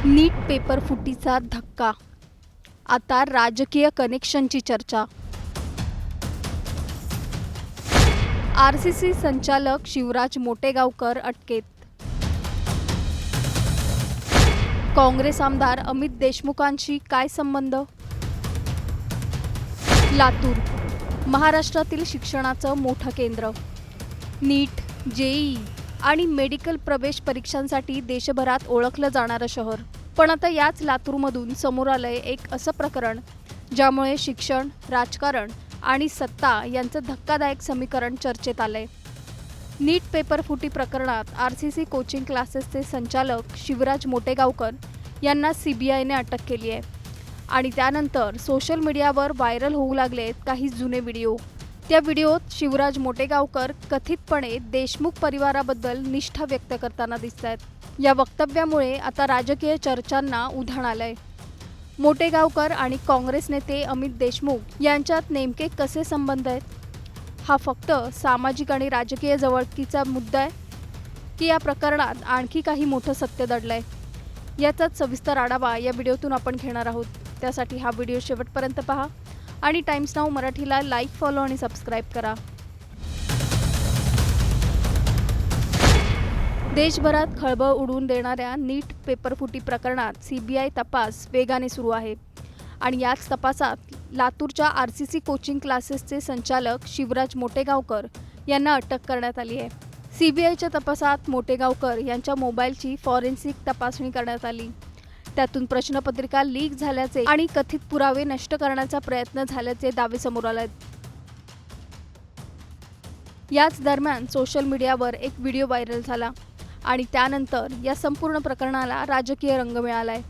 नीट paper फुटीचा धक्का, आता राजकीय कनेक्शनची चर्चा. आरसीसी संचालक शिवराज मोटेगावकर अटकेत. काँग्रेस आमदार अमित देशमुखांशी काय संबंध? लातूर महाराष्ट्रातील शिक्षणाचं मोठं केंद्र. नीट, जेईई आणि मेडिकल प्रवेश परीक्षांसाठी देशभरात ओळखलं जाणारं शहर. पण आता याच लातूरमधून समोर आलंय एक असं प्रकरण ज्यामुळे शिक्षण, राजकारण आणि सत्ता यांचं धक्कादायक समीकरण चर्चेत आलंय. नीट पेपर फुटी प्रकरणात आरसीसी कोचिंग क्लासेसचे संचालक शिवराज मोटेगावकर यांना सीबीआयने अटक केली आहे. आणि त्यानंतर सोशल मीडियावर व्हायरल होऊ लागलेत काही जुने व्हिडिओ. त्या व्हिडिओत शिवराज मोटेगावकर कथितपणे देशमुख परिवाराबद्दल निष्ठा व्यक्त करताना दिसतायत. या वक्तव्यामुळे आता राजकीय चर्चांना उधाण आलंय. मोटेगावकर आणि काँग्रेस नेते अमित देशमुख यांच्यात नेमके कसे संबंध आहेत? हा फक्त सामाजिक आणि राजकीय जवळकीचा मुद्दा आहे की या प्रकरणात आणखी काही मोठं सत्य दडलंय? याचाच सविस्तर आढावा या व्हिडिओतून आपण घेणार आहोत. त्यासाठी हा व्हिडिओ शेवटपर्यंत पहा आणि टाइम्स नाऊ मराठीला लाईक, फॉलो आणि सबस्क्राईब करा. देशभरात खळबळ उडवून देणाऱ्या नीट पेपरफुटी प्रकरणात सीबीआय तपास वेगाने सुरू आहे. आणि याच तपासात लातूरच्या आरसीसी कोचिंग क्लासेसचे संचालक शिवराज मोटेगावकर यांना अटक करण्यात आली आहे. सीबीआयच्या तपासात मोटेगावकर यांच्या मोबाईलची फॉरेन्सिक तपासणी करण्यात आली. त्यातून प्रश्नपत्रिका लीक झाल्याचे आणि कथित पुरावे नष्ट करण्याचा प्रयत्न झाल्याचे दावे समोर आले. याच दरम्यान सोशल मीडियावर एक व्हिडिओ व्हायरल झाला आणि त्यानंतर या संपूर्ण प्रकरणाला राजकीय रंग मिळालाय.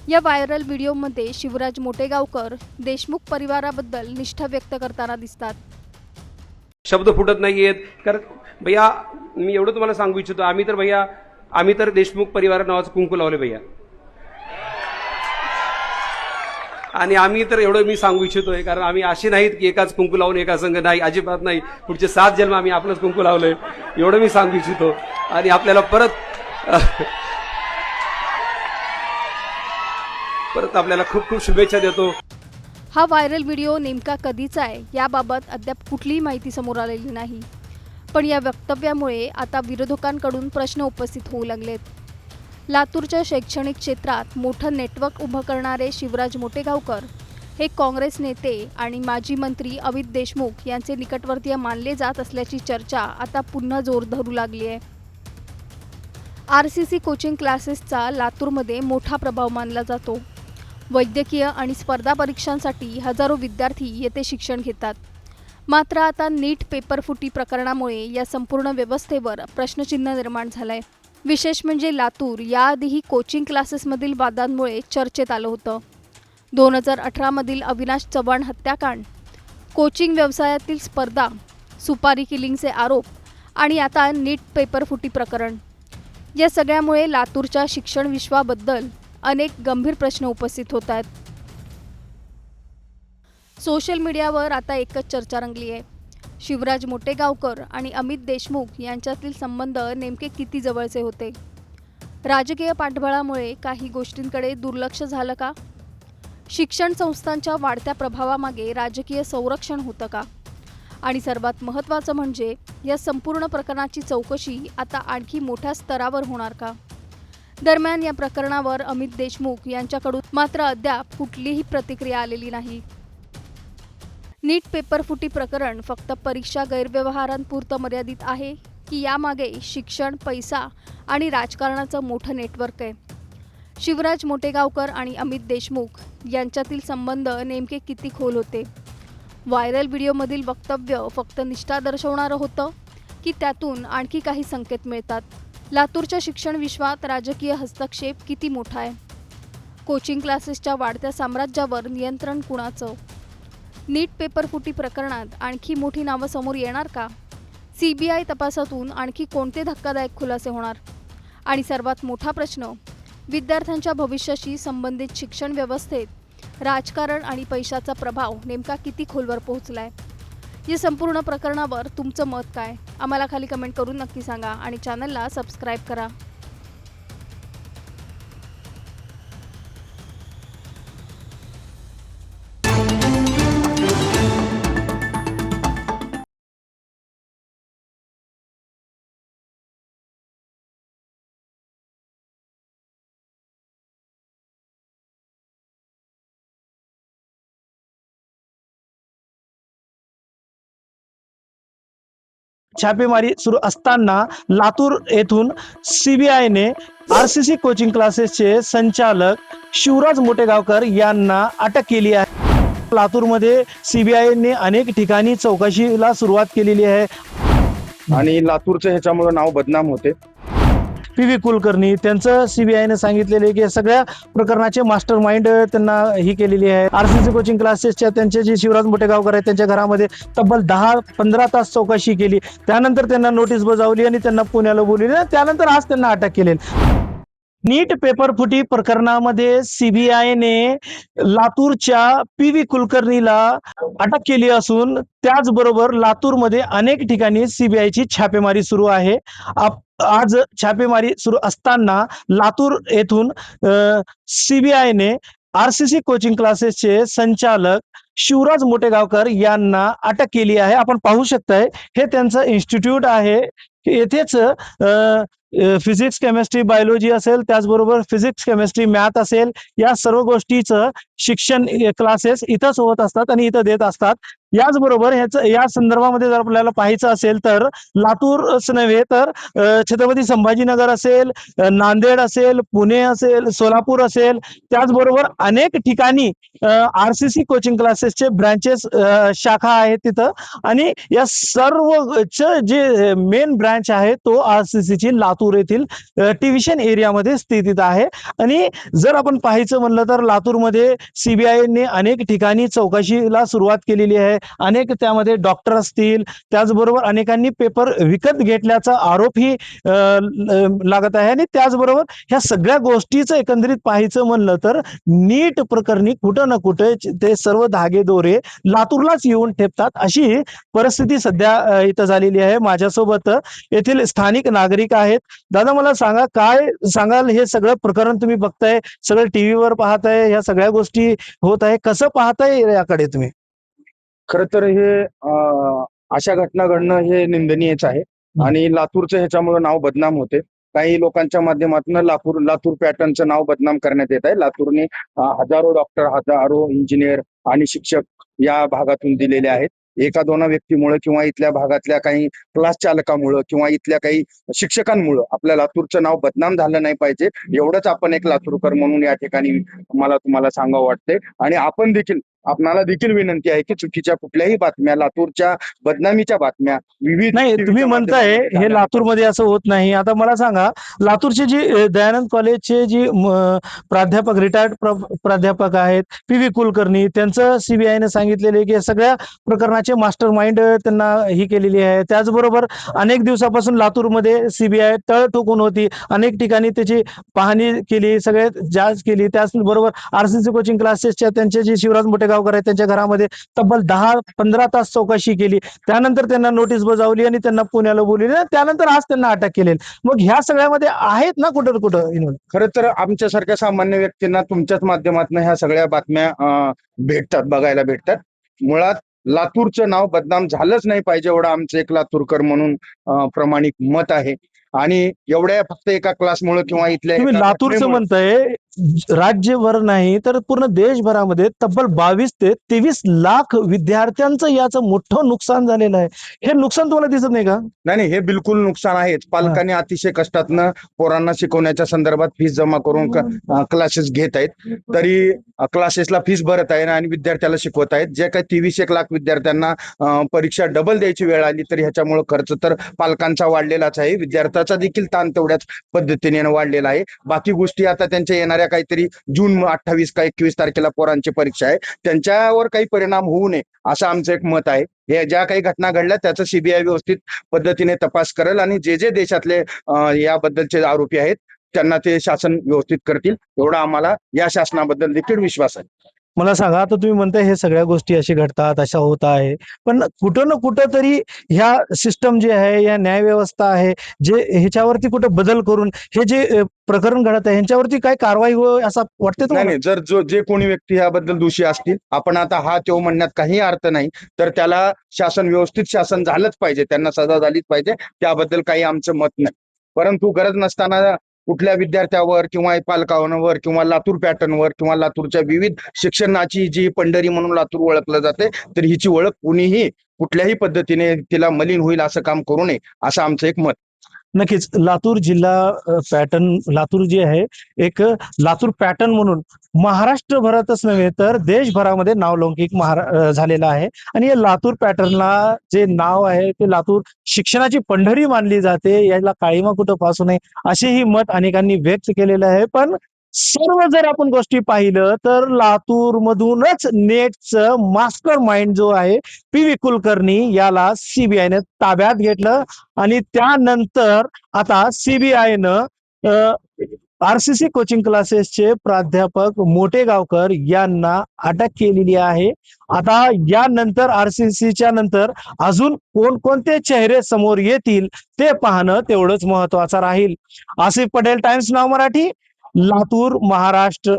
या व्हायरल व्हिडिओमध्ये शिवराज मोटेगावकर देशमुख परिवाराबद्दल निष्ठा व्यक्त करताना दिसतात. शब्द फुटत नाहीयेत. कारण भैया मी एवढं तुम्हाला सांगू इच्छितो, आम्ही तर देशमुख परिवार नावाचं कुंकू लावले भैया. आणि आम्ही तर एवढं मी सांगू इच्छितोय, कारण आम्ही असे नाहीत की एकाच कुंकू लावून एका संघ नाही, अजिबात नाही. पुढचे 7 जन्म आम्ही आपलंच कुंकू लावलंय एवढं मी सांगू इच्छितो. आणि आपल्याला परत आपल्याला खूप खूप शुभेच्छा देतो. हा व्हायरल व्हिडिओ नेमका कधीचा आहे याबाबत अद्याप कुठलीही माहिती समोर आलेली नाही. पण या वक्तव्यामुळे आता विरोधकांकडून प्रश्न उपस्थित होऊ लागलेत. लातूरच्या शैक्षणिक क्षेत्रात मोठं नेटवर्क उभं करणारे शिवराज मोटेगावकर हे काँग्रेस नेते आणि माजी मंत्री अमित देशमुख यांचे निकटवर्तीय मानले जात असल्याची चर्चा आता पुन्हा जोर धरू लागली आहे. आरसीसी कोचिंग क्लासेसचा लातूरमध्ये मोठा प्रभाव मानला जातो. वैद्यकीय आणि स्पर्धा परीक्षांसाठी हजारो विद्यार्थी येथे शिक्षण घेतात. मात्र आता नीट पेपरफुटी प्रकरणामुळे या संपूर्ण व्यवस्थेवर प्रश्नचिन्ह निर्माण झालंय. विशेष म्हणजे लातूर याआधीही कोचिंग क्लासेसमधील वादांमुळे चर्चेत आलं होतं. 2018मधील अविनाश चव्हाण हत्याकांड, कोचिंग व्यवसायातील स्पर्धा, सुपारी किलिंगचे आरोप आणि आता नीट पेपरफुटी प्रकरण. या सगळ्यामुळे लातूरच्या शिक्षण विश्वाबद्दल अनेक गंभीर प्रश्न उपस्थित होत आहेत. सोशल मीडियावर आता एकच चर्चा रंगली आहे. शिवराज मोटेगावकर आणि अमित देशमुख यांच्यातील संबंध नेमके किती जवळचे होते? राजकीय पाठबळामुळे काही गोष्टींकडे दुर्लक्ष झालं का? शिक्षण संस्थांच्या वाढत्या प्रभावामागे राजकीय संरक्षण होतं का? आणि सर्वात महत्त्वाचं म्हणजे या संपूर्ण प्रकरणाची चौकशी आता आणखी मोठ्या स्तरावर होणार का? दरम्यान या प्रकरणावर अमित देशमुख यांच्याकडून मात्र अद्याप कुठलीही प्रतिक्रिया आलेली नाही. नीट पेपरफुटी प्रकरण फक्त परीक्षा गैरव्यवहारांपुरतं मर्यादित आहे की यामागे शिक्षण, पैसा आणि राजकारणाचं मोठं नेटवर्क आहे? शिवराज मोटेगावकर आणि अमित देशमुख यांच्यातील संबंध नेमके किती खोल होते? व्हायरल व्हिडिओमधील वक्तव्य फक्त निष्ठा दर्शवणारं होतं की त्यातून आणखी काही संकेत मिळतात? लातूरच्या शिक्षण विश्वात राजकीय हस्तक्षेप किती मोठा आहे? कोचिंग क्लासेसच्या वाढत्या साम्राज्यावर नियंत्रण कुणाचं? नीट पेपरफुटी प्रकरणात आणखी मोठी नावं समोर येणार का? सीबीआय तपासातून आणखी कोणते धक्कादायक खुलासे होणार? आणि सर्वात मोठा प्रश्न, विद्यार्थ्यांच्या भविष्याशी संबंधित शिक्षण व्यवस्थेत राजकारण आणि पैशाचा प्रभाव नेमका किती खोलवर पोहोचलाय? या संपूर्ण प्रकरणावर तुमचं मत काय? आम्हाला खाली कमेंट करून नक्की सांगा आणि चॅनलला सबस्क्राईब करा. छापेमारी सुरू असताना लातूर येथून सीबीआयने आरसीसी कोचिंग क्लासेसचे संचालक शिवराज मोटेगावकर यांना अटक केली आहे। लातूरमध्ये सीबीआयने अनेक ठिकाणी चौकशीला सुरुवात केलेली आहे आणि लातूरचं ह्याच्यामुळे नाव बदनाम होते। पी.व्ही. कुलकर्णी त्यांचं सीबीआयने सांगितलेले की सगळ्या प्रकरणाचे मास्टर माइंड त्यांना ही केलेली आहे। आरसीसी कोचिंग क्लासेसच्या त्यांचे जे शिवराज मोटेगावकर आहेत त्यांच्या घरामध्ये तब्बल 10-15 तास चौकशी केली, त्यानंतर त्यांना नोटीस बजावली आणि त्यांना पुण्याला बोलवले, त्यानंतर आज त्यांना अटक केली। नीट पेपर फुटी प्रकरणामध्ये सीबीआयने लातूरच्या पी.व्ही. कुलकर्णीला अटक केली असून त्याचबरोबर लातूरमध्ये अनेक ठिकाणी सीबीआयची छापेमारी सुरू आहे। आज छापेमारी सुरू असताना लातूर येथून सीबीआयने आरसीसी कोचिंग क्लासेसचे संचालक शिवराज मोटेगावकर यांना अटक केली आहे। आपण पाहू शकताय हे त्यांचं इन्स्टिट्यूट आहे। येथेच फिजिक्स, केमिस्ट्री, बायोलॉजी असेल, त्याचबरोबर फिजिक्स, केमिस्ट्री, मॅथ असेल, या सर्व गोष्टीचं शिक्षण क्लासेस इथंच होत असतात आणि इथं देत असतात। याचबरोबर या संदर्भामध्ये जर आपल्याला पाहायचं असेल तर लातूरच नव्हे तर छत्रपती संभाजीनगर असेल, नांदेड असेल, पुणे असेल, सोलापूर असेल, त्याचबरोबर अनेक ठिकाणी आरसीसी कोचिंग क्लासेसचे ब्रांचेस, शाखा आहेत तिथं, आणि या सर्वच जे मेन ब्रांच आहे तो आरसीसीची लातूर येथील टिव्हिशन एरियामध्ये स्थितीत आहे। आणि जर आपण पाहायचं म्हणलं तर लातूरमध्ये सीबीआयने अनेक ठिकाणी चौकशीला सुरुवात केलेली आहे। अनेक त्यामध्ये डॉक्टर असतील, त्याचबरोबर अनेकांनी पेपर विकत घेतल्याचा आरोपही लागत आहे। आणि त्याचबरोबर ह्या सगळ्या गोष्टीचं एकंदरीत पाहायचं म्हणलं तर नीट प्रकरणी कुठं ना कुठे ते सर्व धागेदोरे लातूरलाच येऊन ठेपतात, अशी परिस्थिती सध्या इथं झालेली आहे। माझ्यासोबत येथील स्थानिक नागरिक आहेत। दादा, मला सांगा, काय सांगाल, हे सगळं प्रकरण तुम्ही बघताय, सगळं टीव्हीवर पाहताय, ह्या सगळ्या गोष्टी होत आहे, कसं पाहताय याकडे तुम्ही? खरं तर हे अशा घटना घडणं हे निंदनीयच आहे आणि लातूरचं ह्याच्यामुळे नाव बदनाम होते। काही लोकांच्या माध्यमातून लातूर पॅटर्नचं नाव बदनाम करण्यात येत आहे। लातूरने हजारो डॉक्टर, हजारो इंजिनियर आणि शिक्षक या भागातून दिलेले आहेत। एका दोन व्यक्तीमुळे किंवा इथल्या भागातल्या काही क्लास चालकामुळे किंवा इथल्या काही शिक्षकांमुळे आपल्या लातूरचं नाव बदनाम झालं नाही पाहिजे, एवढंच आपण एक लातूरकर म्हणून या ठिकाणी मला तुम्हाला सांगावं वाटतंय। आणि आपण देखील, आपणाला देखील विनंती आहे की चुकीच्या कुठल्याही बातम्या, लातूरच्या बदनामीच्या बातम्या विविध नाही, तुम्ही म्हणताय हे लातूरमध्ये असं होत नाही। आता मला सांगा, लातूरचे जे दयानंद कॉलेजचे जे प्राध्यापक, रिटायर्ड प्राध्यापक आहेत पी.व्ही. कुलकर्णी, त्यांचं सीबीआयने सांगितलेले की सगळ्या प्रकरणाचे मास्टर माइंड त्यांना ही केलेली आहे। त्याचबरोबर अनेक दिवसापासून लातूरमध्ये सीबीआय तळ ठोकून होती, अनेक ठिकाणी त्याची पाहणी केली, सगळे जांच केली। त्याचबरोबर आरसीसी कोचिंग क्लासेसच्या त्यांचे जे शिवराज मोटेगावकर आहेत त्यांच्या घरामध्ये तब्बल 10-15 तास चौकशी केली, त्यानंतर त्यांना नोटीस बजावली आणि त्यांना पुण्याला बोलवले, त्यानंतर आज त्यांना अटक केली। मग ह्या सगळ्यामध्ये आहेत ना कुठं कुठं? खरं तर आमच्यासारख्या सामान्य व्यक्तींना तुमच्याच माध्यमातून ह्या सगळ्या बातम्या भेटतात, बघायला भेटतात। मुळात लातूरचं नाव बदनाम झालंच नाही पाहिजे, एवढं आमचं एक लातूरकर म्हणून प्रामाणिक मत आहे। आणि एवढ्या फक्त एका क्लासमुळे किंवा इथल्या तुम्ही एका लातूरचं घटनेमुळे म्हणताय, राज्यभर नाही तर पूर्ण देशभरामध्ये तब्बल 22 ते 23 लाख विद्यार्थ्यांचं याचं मोठं नुकसान झालेलं आहे। हे नुकसान तुम्हाला दिसत नाही का? नाही, हे बिलकुल नुकसान आहेच। पालकांनी अतिशय कष्टातनं पोरांना शिकवण्याच्या संदर्भात फीस जमा करून क्लासेस घेत आहेत, तरी क्लासेसला फीस भरत आहे आणि विद्यार्थ्याला शिकवत आहेत। जे काही 23 लाख विद्यार्थ्यांना परीक्षा डबल द्यायची वेळ आली, तर ह्याच्यामुळे खर्च तर पालकांचा वाढलेलाच आहे, विद्यार्थ्याचा देखील ताण तेवढ्याच पद्धतीने वाढलेला आहे। बाकी गोष्टी आता त्यांच्या येणाऱ्या काहीतरी जून 28 का 21 तारखेला पोरांची परीक्षा आहे, त्यांच्यावर काही परिणाम होऊ नये असं आमचं एक मत आहे। हे ज्या काही घटना घडल्या त्याचं सीबीआय व्यवस्थित पद्धतीने तपास करेल आणि जे देशातले याबद्दलचे आरोपी आहेत त्यांना ते शासन व्यवस्थित करतील, एवढा आम्हाला या शासनाबद्दल देखील विश्वास आहे। मला सांगा, आता तुम्ही म्हणताय हे सगळ्या गोष्टी अशी घडतात, अशा होत आहे, पण कुठं ना कुठं तरी ह्या सिस्टम जे आहे, या न्याय व्यवस्था आहे, जे ह्याच्यावरती कुठं बदल करून हे जे प्रकरण घडत आहे ह्यांच्यावरती काय कारवाई हो असं वाटतं तुम्हाला? नाही, जर जे कोणी व्यक्ती याबद्दल दोषी असतील, आपण आता हा तो म्हणण्यात काही अर्थ नाही, तर त्याला व्यवस्थित शासन झालंच पाहिजे, त्यांना सजा झालीच पाहिजे, त्याबद्दल काही आमचं मत नाही। परंतु गरज नसताना कुठल्या विद्यार्थ्यावर किंवा पालकांवर किंवा लातूर पॅटर्नवर किंवा लातूरच्या विविध शिक्षणाची जी पंढरी म्हणून लातूर ओळखलं जाते, तर हिची ओळख कुणीही कुठल्याही पद्धतीने तिला मलिन होईल असं काम करू नये, असं आमचं एक मत. नक्कीच लातूर जिल्हा पॅटर्न, लातूर जे आहे एक लातूर पॅटर्न म्हणून महाराष्ट्रभरातच नव्हे तर देशभरामध्ये नावलौकिक झालेला आहे. आणि या लातूर पॅटर्नला जे नाव आहे ते लातूर शिक्षणाची पंढरी मानली जाते, याला काळीमा कुठं फासू नये असेही मत अनेकांनी व्यक्त केलेलं आहे. पण सर्व जर आपण गोष्टी पाहिलं तर लातूर मधूनच नेटचं मास्टर माइंड जो आहे पी.व्ही. कुलकर्णी याला सीबीआयने ताब्यात घेतलं आणि त्यानंतर आता सीबीआयनं आरसीसी कोचिंग क्लासेसचे प्राध्यापक मोटेगावकर यांना अटक केलेली आहे. आता यानंतर आरसीसीच्या नंतर अजून कोणकोणते चेहरे समोर येतील ते पाहणं तेवढंच महत्वाचं राहील. आसिफ पटेल, टाइम्स नाव मराठी, लातूर, महाराष्ट्र.